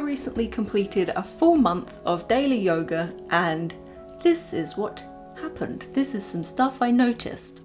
recently completed a full month of daily yoga, and this is what happened. This is some stuff I noticed.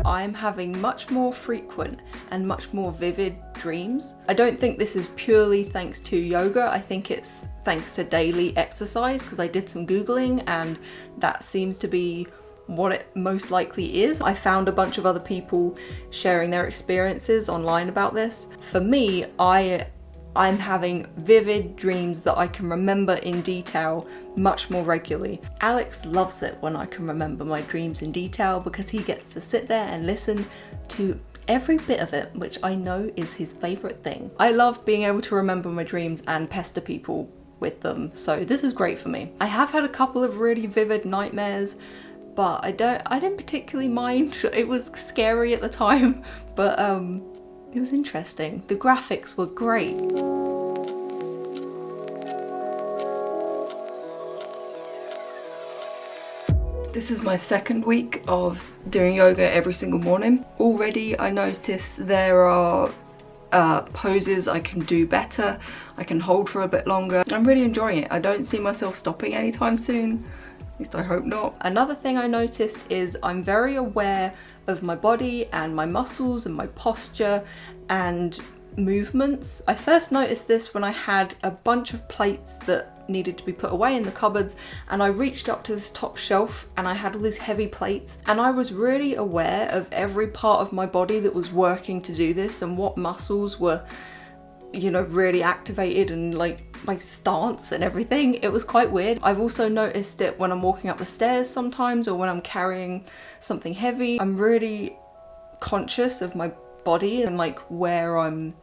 I'm having much more frequent and much more vivid dreams. I don't think this is purely thanks to yoga. I think it's thanks to daily exercise, because I did some Googling and that seems to be what it most likely is. I found a bunch of other people sharing their experiences online about this. For me, I'm having vivid dreams that I can remember in detail much more regularly. Alex loves it when I can remember my dreams in detail because he gets to sit there and listen to every bit of it, which I know is his favourite thing. I love being able to remember my dreams and pester people with them, so this is great for me. I have had a couple of really vivid nightmares, but I didn't particularly mind. It was scary at the time, but it was interesting. The graphics were great. This is my second week of doing yoga every single morning. Already I notice there are poses I can do better. I can hold for a bit longer. I'm really enjoying it. I don't see myself stopping anytime soon. At least I hope not. Another thing I noticed is I'm very aware of my body and my muscles and my posture and movements. I first noticed this when I had a bunch of plates that needed to be put away in the cupboards, and I reached up to this top shelf and I had all these heavy plates, and I was really aware of every part of my body that was working to do this and what muscles were, you know, really activated, and like my stance and everything. It was quite weird. I've also noticed it when I'm walking up the stairs sometimes, or when I'm carrying something heavy. I'm really conscious of my body and like where I'm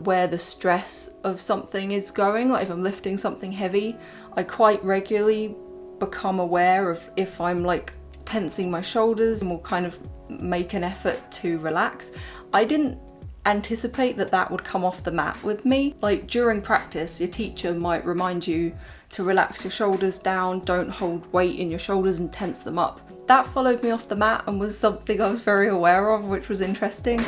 where the stress of something is going. Like if I'm lifting something heavy, I quite regularly become aware of if I'm like tensing my shoulders and will kind of make an effort to relax. I didn't anticipate that that would come off the mat with me. Like during practice, your teacher might remind you to relax your shoulders down, don't hold weight in your shoulders and tense them up. That followed me off the mat and was something I was very aware of, which was interesting.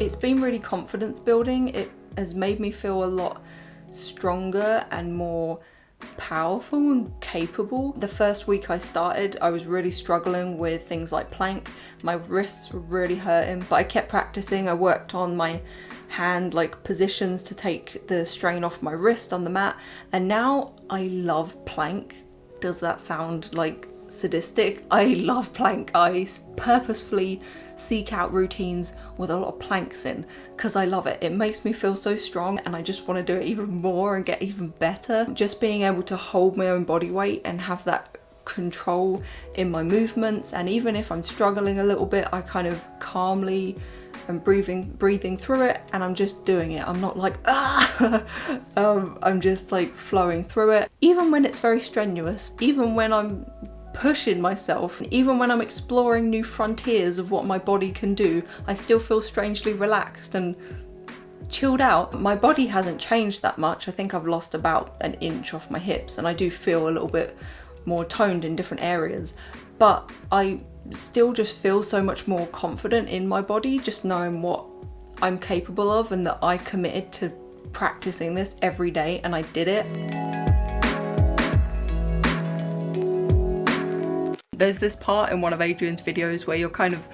It's been really confidence building. It has made me feel a lot stronger and more powerful and capable. The first week I started, I was really struggling with things like plank. My wrists were really hurting, but I kept practicing. I worked on my hand like positions to take the strain off my wrist on the mat, and now I love plank. Does that sound like sadistic? I love plank. I purposefully seek out routines with a lot of planks in because I love it. It makes me feel so strong and I just want to do it even more and get even better. Just being able to hold my own body weight and have that control in my movements, and even if I'm struggling a little bit, I kind of calmly am breathing through it, and I'm just doing it. I'm not like I'm just like flowing through it, even when it's very strenuous, even when I'm pushing myself, even when I'm exploring new frontiers of what my body can do. I still feel strangely relaxed and chilled out. My body hasn't changed that much. I think I've lost about an inch off my hips, and I do feel a little bit more toned in different areas, but I still just feel so much more confident in my body, just knowing what I'm capable of, and that I committed to practicing this every day and I did it. There's this part in one of Adriene's videos where you're kind of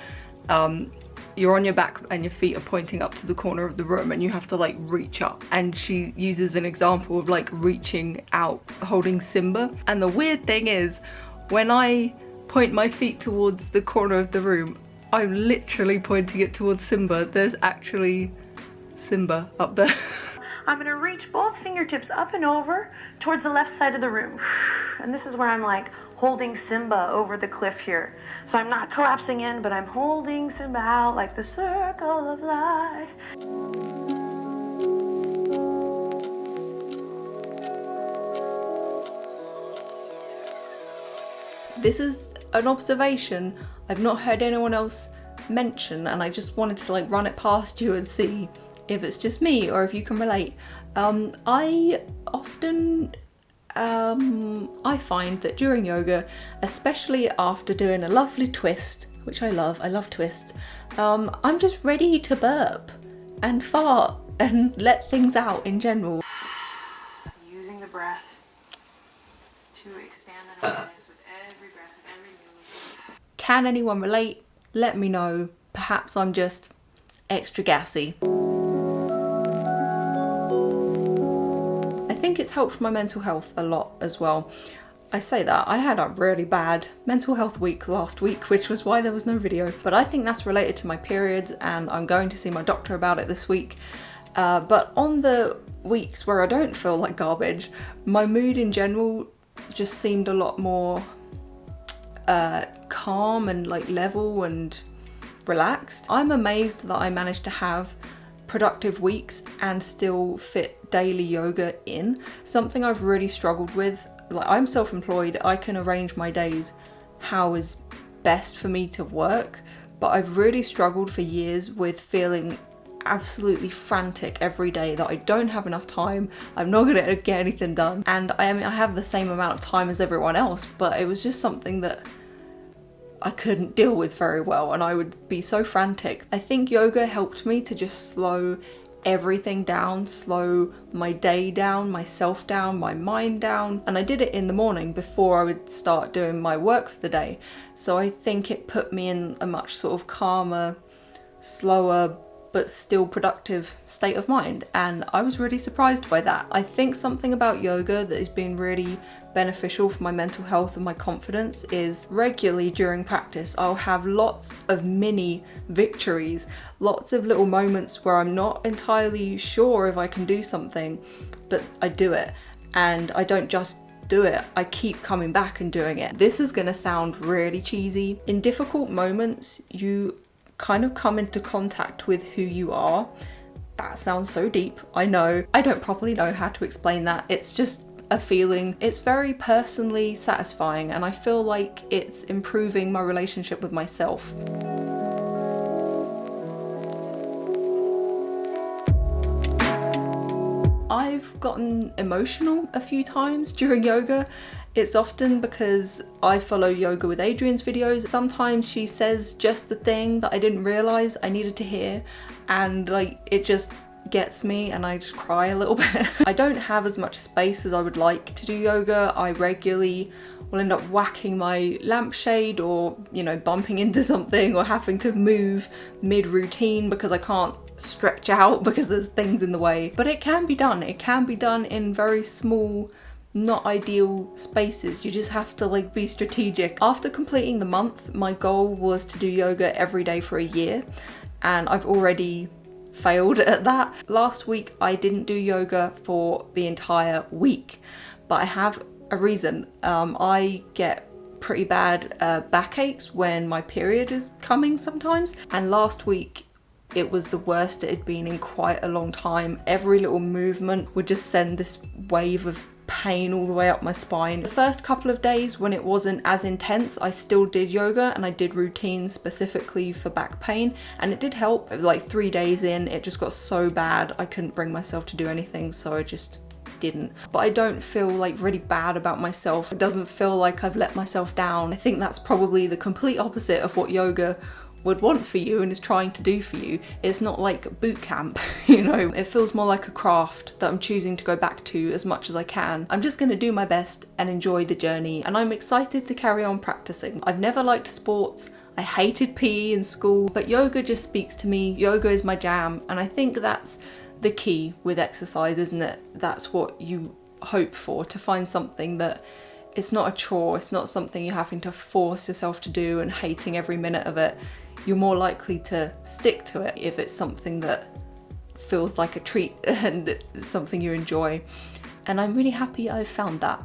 you're on your back and your feet are pointing up to the corner of the room and you have to like reach up, and she uses an example of like reaching out holding Simba. And the weird thing is, when I point my feet towards the corner of the room, I'm literally pointing it towards Simba. There's actually Simba up there. I'm gonna reach both fingertips up and over towards the left side of the room. And this is where I'm like holding Simba over the cliff here. So I'm not collapsing in, but I'm holding Simba out like the circle of life. This is an observation. I've not heard anyone else mention, and I just wanted to like run it past you and see if it's just me or if you can relate. I often I find that during yoga, especially after doing a lovely twist, which I love twists, I'm just ready to burp and fart and let things out in general. Using the breath to expand that awareness with every breath and every move. Can anyone relate? Let me know. Perhaps I'm just extra gassy. I think it's helped my mental health a lot as well. I say that, I had a really bad mental health week last week, which was why there was no video. But I think that's related to my periods, and I'm going to see my doctor about it this week. But on the weeks where I don't feel like garbage, my mood in general just seemed a lot more calm and like level and relaxed. I'm amazed that I managed to have productive weeks and still fit daily yoga in. Something I've really struggled with. Like, I'm self-employed, I can arrange my days how is best for me to work, but I've really struggled for years with feeling absolutely frantic every day that I don't have enough time, I'm not gonna get anything done. And I mean, I have the same amount of time as everyone else, but it was just something that I couldn't deal with very well, and I would be so frantic. I think yoga helped me to just slow everything down, slow my day down, myself down, my mind down. And I did it in the morning before I would start doing my work for the day. So I think it put me in a much sort of calmer, slower, but still productive state of mind, and I was really surprised by that. I think something about yoga that has been really beneficial for my mental health and my confidence is regularly during practice I'll have lots of mini victories, lots of little moments where I'm not entirely sure if I can do something, but I do it, and I don't just do it, I keep coming back and doing it. This is gonna sound really cheesy. In difficult moments, you kind of come into contact with who you are. That sounds so deep, I know. I don't properly know how to explain that. It's just a feeling. It's very personally satisfying, and I feel like it's improving my relationship with myself. I've gotten emotional a few times during yoga. It's often because I follow Yoga with Adriene's videos. Sometimes she says just the thing that I didn't realise I needed to hear, and like it just gets me and I just cry a little bit. I don't have as much space as I would like to do yoga. I regularly will end up whacking my lampshade, or you know, bumping into something, or having to move mid-routine because I can't stretch out because there's things in the way. But it can be done. It can be done in very small, not ideal spaces. You just have to like be strategic. After completing the month, my goal was to do yoga every day for a year, and I've already failed at that. Last week I didn't do yoga for the entire week, but I have a reason. I get pretty bad backaches when my period is coming sometimes, and last week it was the worst it had been in quite a long time. Every little movement would just send this wave of pain all the way up my spine. The first couple of days when it wasn't as intense, I still did yoga and I did routines specifically for back pain, and it did help. Like 3 days in, it just got so bad I couldn't bring myself to do anything, so I just didn't. But I don't feel like really bad about myself. It doesn't feel like I've let myself down. I think that's probably the complete opposite of what yoga would want for you and is trying to do for you. It's not like boot camp, you know. It feels more like a craft that I'm choosing to go back to as much as I can. I'm just gonna do my best and enjoy the journey, and I'm excited to carry on practicing. I've never liked sports. I hated PE in school, but yoga just speaks to me. Yoga is my jam, and I think that's the key with exercise, isn't it? That's what you hope for, to find something that it's not a chore, it's not something you're having to force yourself to do and hating every minute of it. You're more likely to stick to it if it's something that feels like a treat and something you enjoy. And I'm really happy I've found that.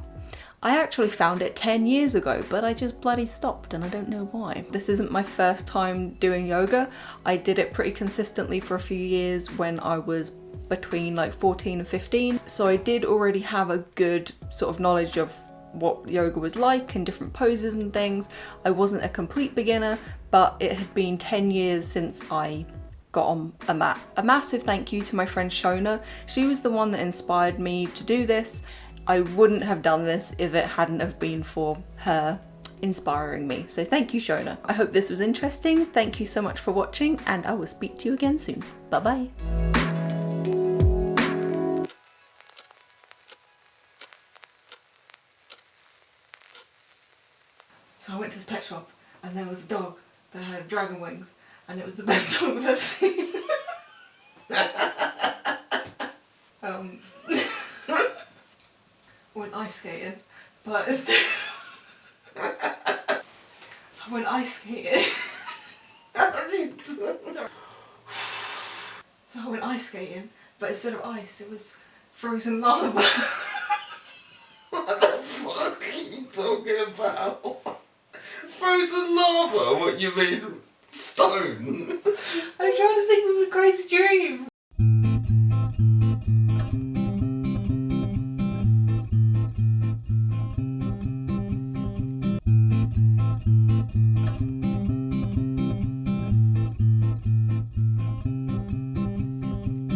I actually found it 10 years ago, but I just bloody stopped, and I don't know why. This isn't my first time doing yoga. I did it pretty consistently for a few years when I was between like 14 and 15. So I did already have a good sort of knowledge of what yoga was like and different poses and things. I wasn't a complete beginner, but it had been 10 years since I got on a mat. A massive thank you to my friend Shona. She was the one that inspired me to do this. I wouldn't have done this if it hadn't have been for her inspiring me. So thank you, Shona. I hope this was interesting. Thank you so much for watching, and I will speak to you again soon. Bye bye. So I went to the pet shop and there was a dog that had dragon wings, and it was the best dog I've ever seen. Went ice skating, but instead so I went ice skating. So I went ice skating, but instead of ice it was frozen lava. What the fuck are you talking about? Frozen lava? What you mean? Stone? I'm trying to think of a crazy dream.